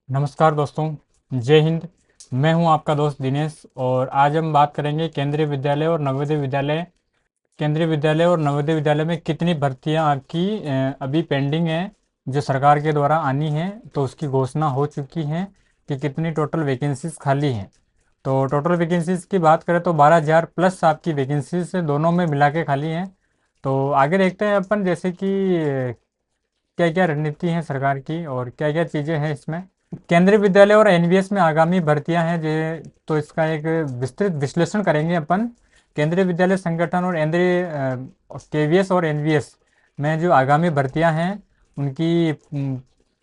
नमस्कार दोस्तों, जय हिंद। मैं हूं आपका दोस्त दिनेश और आज हम बात करेंगे केंद्रीय विद्यालय और नवोदय विद्यालय। केंद्रीय विद्यालय और नवोदय विद्यालय में कितनी भर्तियां आपकी अभी पेंडिंग हैं जो सरकार के द्वारा आनी है, तो उसकी घोषणा हो चुकी है कि कितनी टोटल वैकेंसीज खाली हैं। तो टोटल वैकेंसीज की बात करें तो 12,000 प्लस आपकी वैकेंसीज दोनों में मिला के खाली हैं। तो आगे देखते हैं अपन, जैसे कि क्या क्या रणनीति है सरकार की और क्या क्या चीज़ें हैं इसमें। केंद्रीय विद्यालय और एनवीएस में आगामी भर्तियां हैं जे, तो इसका एक विस्तृत विश्लेषण करेंगे अपन। केंद्रीय विद्यालय संगठन और केंद्रीय केवीएस और एनवीएस में जो आगामी भर्तियां हैं उनकी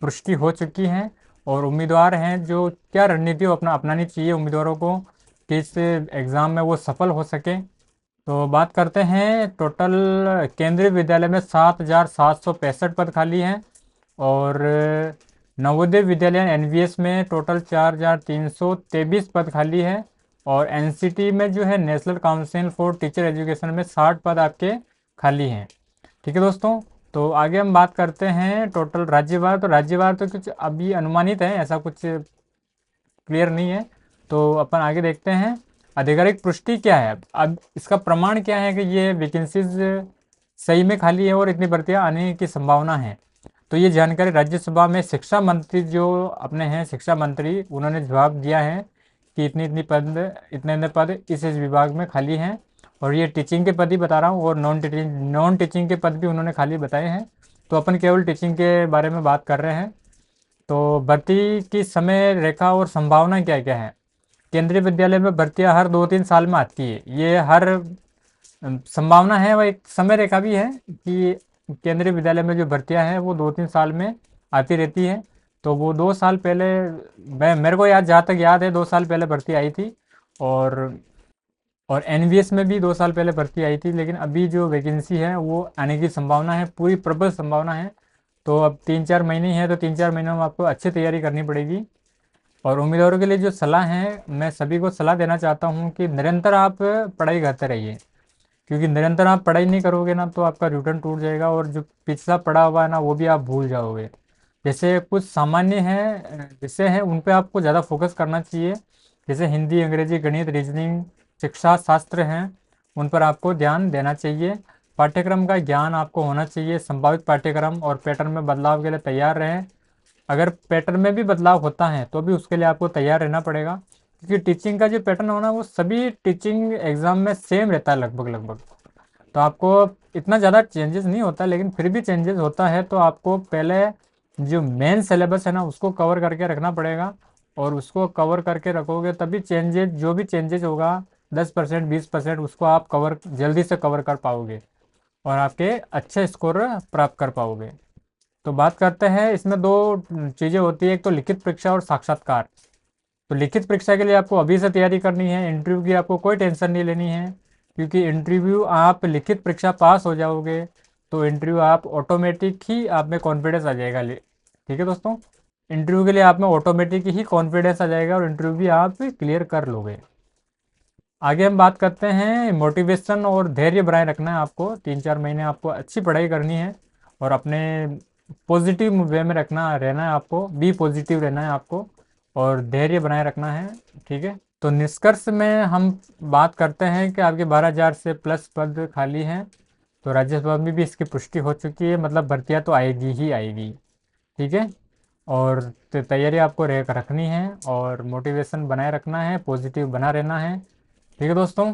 पुष्टि हो चुकी हैं और उम्मीदवार हैं जो क्या रणनीति अपनानी चाहिए उम्मीदवारों को कि इस एग्ज़ाम में वो सफल हो सके। तो बात करते हैं, टोटल केंद्रीय विद्यालय में 7,765 पद खाली हैं और नवोदय विद्यालय एनवीएस में टोटल 4,323 पद खाली है और एनसीटी में जो है national council for teacher education में 60 पद आपके खाली हैं। ठीक है दोस्तों, तो आगे हम बात करते हैं टोटल राज्यवार। तो राज्यवार तो कुछ अभी अनुमानित है, ऐसा कुछ क्लियर नहीं है। तो अपन आगे देखते हैं आधिकारिक पुष्टि क्या है। अब इसका प्रमाण क्या है कि ये वैकेंसीज सही में खाली है और इतनी भर्तियां आने की संभावना है। तो ये जानकारी राज्यसभा में शिक्षा मंत्री जो अपने हैं, शिक्षा मंत्री, उन्होंने जवाब दिया है कि इतनी इतनी पद, इतने इतने पद इस विभाग में खाली हैं। और ये टीचिंग के पद ही बता रहा हूँ और नॉन टीचिंग के पद भी उन्होंने खाली बताए हैं। तो अपन केवल टीचिंग के बारे में बात कर रहे हैं। तो भर्ती की समय रेखा और संभावना क्या क्या है। केंद्रीय विद्यालय में भर्तियां हर 2-3 साल में आती है, ये हर संभावना है, वह एक समय रेखा भी है कि केंद्रीय विद्यालय में जो भर्तियां हैं वो 2-3 साल में आती रहती है। तो वो 2 साल पहले, मैं मेरे को याद, जहाँ तक याद है 2 साल पहले भर्ती आई थी। और एनवीएस में भी 2 साल पहले भर्ती आई थी, लेकिन अभी जो वैकेंसी है वो आने की संभावना है, पूरी प्रबल संभावना है। तो अब 3-4 महीने हैं, तो 3-4 महीनों में आपको अच्छी तैयारी करनी पड़ेगी। और उम्मीदवारों के लिए जो सलाह है, मैं सभी को सलाह देना चाहता हूँ कि निरंतर आप पढ़ाई करते रहिए, क्योंकि निरंतर आप पढ़ाई नहीं करोगे ना तो आपका रिटर्न टूट जाएगा और जो पिछला पढ़ा हुआ है ना वो भी आप भूल जाओगे। जैसे कुछ सामान्य हैं विषय हैं उन पे आपको ज़्यादा फोकस करना चाहिए, जैसे हिंदी, अंग्रेजी, गणित, रीजनिंग, शिक्षा शास्त्र हैं, उन पर आपको ध्यान देना चाहिए। पाठ्यक्रम का ज्ञान आपको होना चाहिए, संभावित पाठ्यक्रम और पैटर्न में बदलाव के लिए तैयार रहें। अगर पैटर्न में भी बदलाव होता है तो भी उसके लिए आपको तैयार रहना पड़ेगा, क्योंकि टीचिंग का जो पैटर्न होना वो सभी टीचिंग एग्ज़ाम में सेम रहता है लगभग लगभग। तो आपको इतना ज़्यादा चेंजेस नहीं होता, लेकिन फिर भी चेंजेस होता है। तो आपको पहले जो मेन सिलेबस है ना उसको कवर करके रखना पड़ेगा, और उसको कवर करके रखोगे तभी चेंजेस, जो भी चेंजेस होगा 10% 20%, उसको आप कवर जल्दी से कवर कर पाओगे और आपके अच्छे स्कोर प्राप्त कर पाओगे। तो बात करते हैं, इसमें दो चीज़ें होती है, एक तो लिखित परीक्षा और साक्षात्कार। तो लिखित परीक्षा के लिए आपको अभी से तैयारी करनी है, इंटरव्यू की आपको कोई टेंशन नहीं लेनी है, क्योंकि इंटरव्यू आप लिखित परीक्षा पास हो जाओगे तो इंटरव्यू आप ऑटोमेटिक ही आप में कॉन्फिडेंस आ जाएगा। ठीक है दोस्तों, इंटरव्यू के लिए आप में ऑटोमेटिक ही कॉन्फिडेंस आ जाएगा और इंटरव्यू भी आप क्लियर कर लोगे। आगे हम बात करते हैं मोटिवेशन और धैर्य बनाए रखना है आपको। 3-4 महीने आपको अच्छी पढ़ाई करनी है और अपने पॉजिटिव वे में रखना रहना है आपको, बी पॉजिटिव रहना है आपको और धैर्य बनाए रखना है। ठीक है, तो निष्कर्ष में हम बात करते हैं कि आपके 12,000 से प्लस पद खाली हैं। तो राज्यसभा में भी इसकी पुष्टि हो चुकी है, मतलब भर्तियाँ तो आएगी ही आएगी। ठीक है, और तैयारी आपको रखनी है और मोटिवेशन बनाए रखना है, पॉजिटिव बना रहना है। ठीक है दोस्तों,